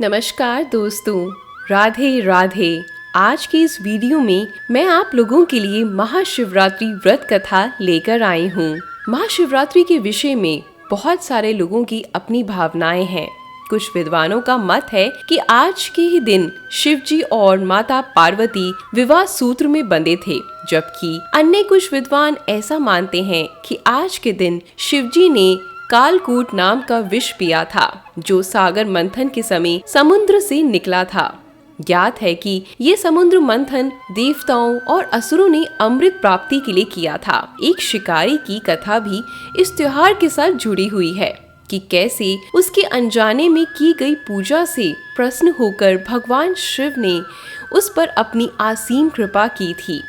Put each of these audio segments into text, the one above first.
नमस्कार दोस्तों, राधे राधे। आज की इस वीडियो में मैं आप लोगों के लिए महाशिवरात्रि व्रत कथा लेकर आई हूँ। महाशिवरात्रि के विषय में बहुत सारे लोगों की अपनी भावनाएं हैं। कुछ विद्वानों का मत है कि आज के ही दिन शिव जी और माता पार्वती विवाह सूत्र में बंधे थे, जबकि अन्य कुछ विद्वान ऐसा मानते हैं कि आज के दिन शिव जी ने कालकूट नाम का विष पिया था, जो सागर मंथन के समय समुद्र से निकला था। ज्ञात है कि ये समुद्र मंथन देवताओं और असुरों ने अमृत प्राप्ति के लिए किया था। एक शिकारी की कथा भी इस त्योहार के साथ जुड़ी हुई है कि कैसे उसके अनजाने में की गई पूजा से प्रसन्न होकर भगवान शिव ने उस पर अपनी असीम कृपा की थी।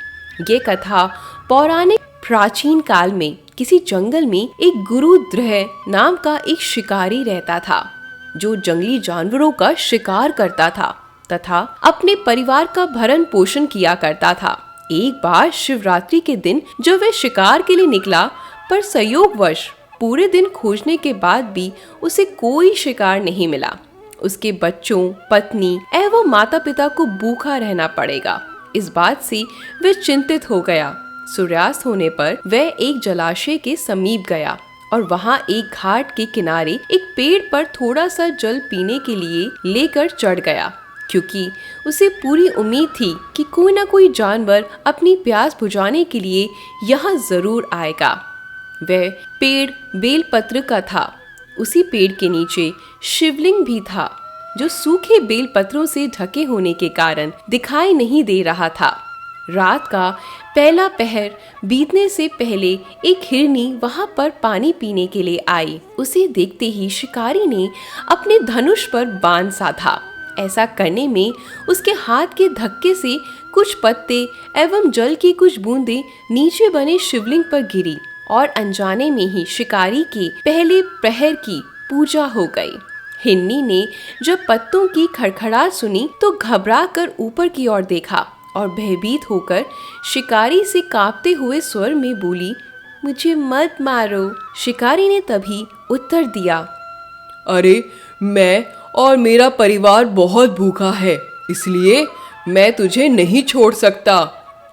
ये कथा पौराणिक प्राचीन काल में किसी जंगल में एक गुरुद्रह नाम का एक शिकारी रहता था, जो जंगली जानवरों का शिकार करता था तथा अपने परिवार का भरण पोषण किया करता था। एक बार शिवरात्रि के दिन जब वह शिकार के लिए निकला, पर संयोगवश पूरे दिन खोजने के बाद भी उसे कोई शिकार नहीं मिला। उसके बच्चों, पत्नी एवं माता पिता को भूखा रहना पड़ेगा। इस बात से वह चिंतित हो गया। सूर्यास्त होने पर वह एक जलाशय के समीप गया और वहां एक घाट के किनारे एक पेड़ पर थोड़ा सा जल पीने के लिए लेकर चढ़ गया, क्योंकि उसे पूरी उम्मीद थी कि कोई न कोई जानवर अपनी प्यास बुझाने के लिए यहाँ जरूर आएगा। वह पेड़ बेलपत्र का था। उसी पेड़ के नीचे शिवलिंग भी था, जो सूखे बेलपत्रों से ढके होने के कारण दिखाई नहीं दे रहा था। रात का पहला पहर बीतने से पहले एक हिरनी वहां पर पानी पीने के लिए आई। उसे देखते ही शिकारी ने अपने धनुष पर बाण साधा। ऐसा करने में उसके हाथ के धक्के से कुछ पत्ते एवं जल की कुछ बूंदें नीचे बने शिवलिंग पर गिरी और अनजाने में ही शिकारी के पहले प्रहर की पूजा हो गई। हिरनी ने जब पत्तों की खड़खड़ाहट सुनी तो घबरा कर ऊपर की ओर देखा और भयभीत होकर शिकारी से कांपते हुए स्वर में बोली, मुझे मत मारो। शिकारी ने तभी उत्तर दिया, अरे मैं और मेरा परिवार बहुत भूखा है, इसलिए मैं तुझे नहीं छोड़ सकता।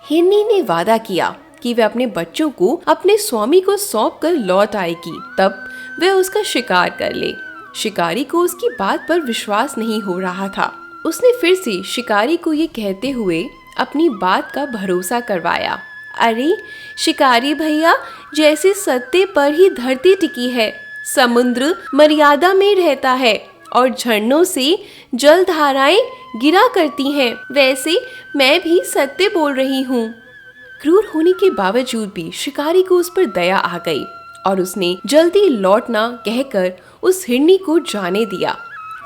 हिरनी ने वादा किया कि वह अपने बच्चों को अपने स्वामी को सौंप कर लौट आएगी, तब वह उसका शिकार कर ले। शिकारी को उसकी बात पर विश्वास नहीं हो रहा था। उसने फिर से शिकारी को ये कहते हुए अपनी बात का भरोसा करवाया, अरे शिकारी भैया, जैसे सत्ते पर ही धरती टिकी है, समुद्र मर्यादा में रहता है और झरनों से जल धाराएं गिरा करती हैं, वैसे मैं भी सत्य बोल रही हूँ। क्रूर होने के बावजूद भी शिकारी को उस पर दया आ गई और उसने जल्दी लौटना कहकर उस हिरनी को जाने दिया।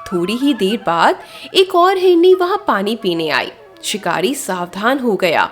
थोड़ी ही देर बाद एक और हिरनी वहां पानी पीने आई। शिकारी सावधान हो गया,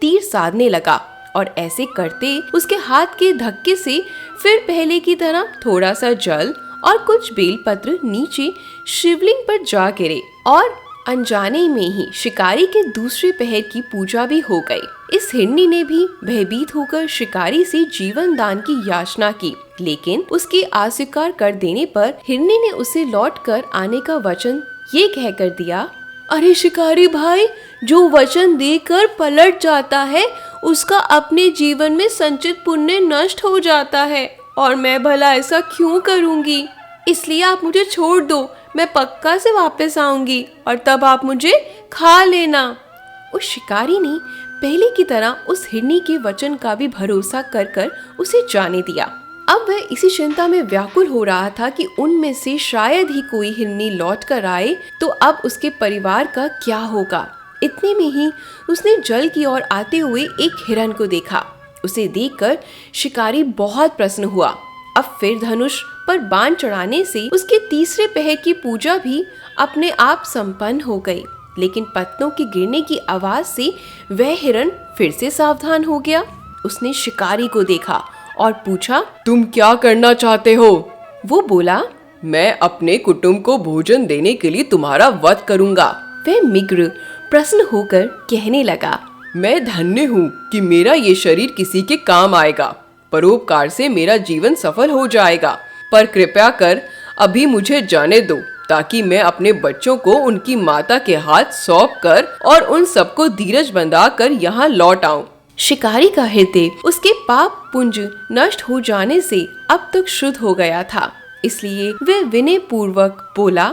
तीर साधने लगा और ऐसे करते उसके हाथ के धक्के से फिर पहले की तरह थोड़ा सा जल और कुछ बेलपत्र नीचे शिवलिंग पर जा गिरे और अनजाने में ही शिकारी के दूसरे पहर की पूजा भी हो गई। इस हिरनी ने भी भयभीत होकर शिकारी से जीवन दान की याचना की, लेकिन उसकी अस्वीकार कर देने पर हिरनी ने उसे लौट कर आने का वचन ये कहकर दिया, अरे शिकारी भाई, जो वचन देकर पलट जाता है उसका अपने जीवन में संचित पुण्य नष्ट हो जाता है, और मैं भला ऐसा क्यों करूंगी। इसलिए आप मुझे छोड़ दो, मैं पक्का से वापस आऊंगी और तब आप मुझे खा लेना। उस शिकारी ने पहले की तरह उस हिरनी के वचन का भी भरोसा कर कर उसे जाने दिया। अब वह इसी चिंता में व्याकुल हो रहा था कि उनमें से शायद ही कोई हिरनी लौट कर आए तो अब उसके परिवार का क्या होगा। इतने में ही उसने जल की ओर आते हुए एक हिरण को देखा। उसे देखकर शिकारी बहुत प्रसन्न हुआ। अब फिर धनुष पर बाण चढ़ाने से उसके तीसरे पहर की पूजा भी अपने आप संपन्न हो गई, लेकिन पत्तों के गिरने की आवाज से वह हिरण फिर से सावधान हो गया। उसने शिकारी को देखा और पूछा, तुम क्या करना चाहते हो? वो बोला, मैं अपने कुटुंब को भोजन देने के लिए तुम्हारा वध करूंगा। वह मिग्र प्रसन्न होकर कहने लगा, मैं धन्य हूँ कि मेरा ये शरीर किसी के काम आएगा। परोपकार से मेरा जीवन सफल हो जाएगा, पर कृपया कर अभी मुझे जाने दो ताकि मैं अपने बच्चों को उनकी माता के हाथ सौंप कर और उन सबको धीरज बंधा कर यहाँ लौट आऊं। शिकारी का हृदय उसके पाप पुंज नष्ट हो जाने से अब तक शुद्ध हो गया था, इसलिए वह विनय पूर्वक बोला,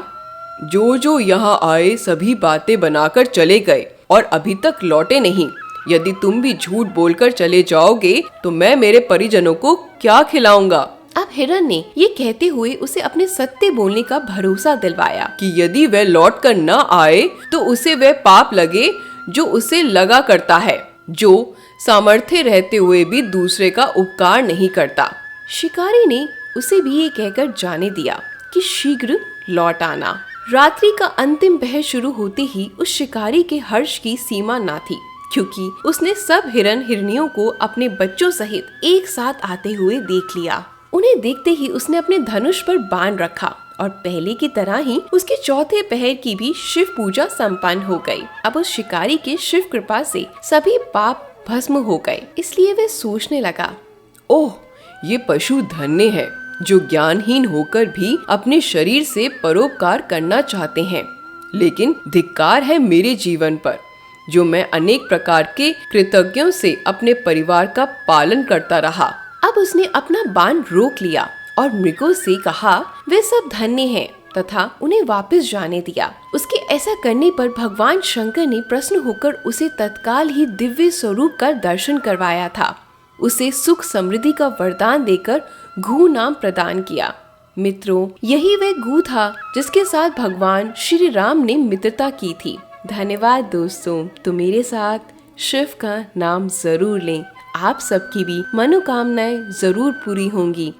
जो यहाँ आए सभी बातें बनाकर चले गए और अभी तक लौटे नहीं। यदि तुम भी झूठ बोलकर चले जाओगे तो मैं मेरे परिजनों को क्या खिलाऊंगा। अब हिरण ने ये कहते हुए उसे अपने सत्य बोलने का भरोसा दिलवाया कि यदि वह लौट कर न आए तो उसे वह पाप लगे जो उसे लगा करता है, जो सामर्थ्य रहते हुए भी दूसरे का उपकार नहीं करता। शिकारी ने उसे भी ये कहकर जाने दिया कि शीघ्र लौट आना। रात्रि का अंतिम पहर शुरू होते ही उस शिकारी के हर्ष की सीमा ना थी, क्योंकि उसने सब हिरन हिरनियों को अपने बच्चों सहित एक साथ आते हुए देख लिया। उन्हें देखते ही उसने अपने धनुष पर बाण रखा और पहले की तरह ही उसके चौथे पहर की भी शिव पूजा संपन्न हो गई। अब उस शिकारी के शिव कृपा से सभी पाप भस्म हो गए, इसलिए वह सोचने लगा, ओह, ये पशु धन्य है जो ज्ञानहीन होकर भी अपने शरीर से परोपकार करना चाहते हैं, लेकिन धिक्कार है मेरे जीवन पर जो मैं अनेक प्रकार के कृतज्ञों से अपने परिवार का पालन करता रहा। अब उसने अपना बाण रोक लिया और मृगों से कहा वे सब धन्य हैं तथा उन्हें वापस जाने दिया। उसके ऐसा करने पर भगवान शंकर ने प्रसन्न होकर उसे तत्काल ही दिव्य स्वरूप का दर्शन करवाया था। उसे सुख समृद्धि का वरदान देकर घू नाम प्रदान किया। मित्रों, यही वह घू था जिसके साथ भगवान श्री राम ने मित्रता की थी। धन्यवाद दोस्तों, तो मेरे साथ शिव का नाम जरूर लें, आप सबकी भी मनोकामनाएं जरूर पूरी होंगी।